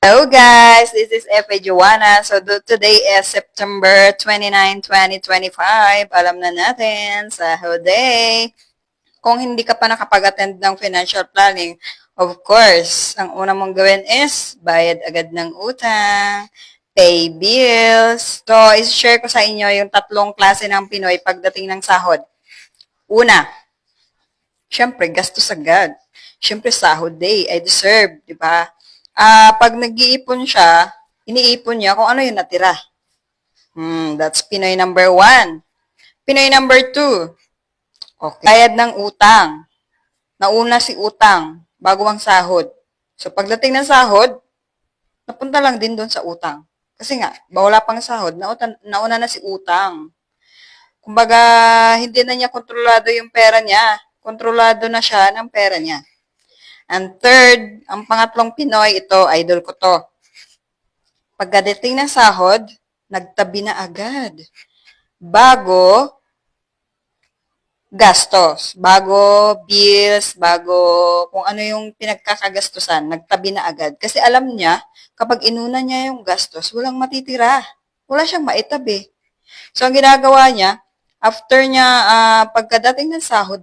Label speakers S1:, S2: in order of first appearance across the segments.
S1: Hello guys, this is F.A. Joanna. So today is September 29, 2025. Alam na natin, Sahod Day. Kung hindi ka pa nakapag-attend ng financial planning, of course, ang una mong gawin is bayad agad ng utang, pay bills. So, is-share ko sa inyo yung tatlong klase ng Pinoy pagdating ng sahod. Una, syempre, gastos agad. Syempre, sahod day, I deserve, di ba? Pag nag-iipon siya, iniipon niya kung ano yung natira. That's Pinoy number one. Pinoy number two, okay. Bayad ng utang. Nauna si utang bago ang sahod. So, pagdating ng sahod, napunta lang din doon sa utang. Kasi nga, wala pang sahod, nauna na si utang. Kumbaga, hindi na niya kontrolado yung pera niya. Kontrolado na siya ng pera niya. And third, ang pangatlong Pinoy, ito, idol ko to. Pagdating ng sahod, nagtabi na agad. Bago gastos, bago bills, bago kung ano yung pinagkakagastusan, nagtabi na agad. Kasi alam niya, kapag inuna niya yung gastos, walang matitira. Wala siyang maitabi. So, ang ginagawa niya, after niya, pagkadating ng sahod,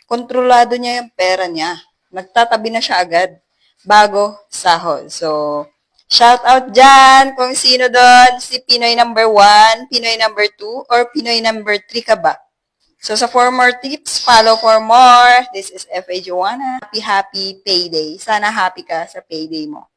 S1: kontrolado niya yung pera niya. Nagtatabi na siya agad bago sahod. So, shout out dyan kung sino doon, si Pinoy number 1, Pinoy number 2, or Pinoy number 3 ka ba? So, for more tips, follow for more. This is F.A. Joanna. Happy payday. Sana happy ka sa payday mo.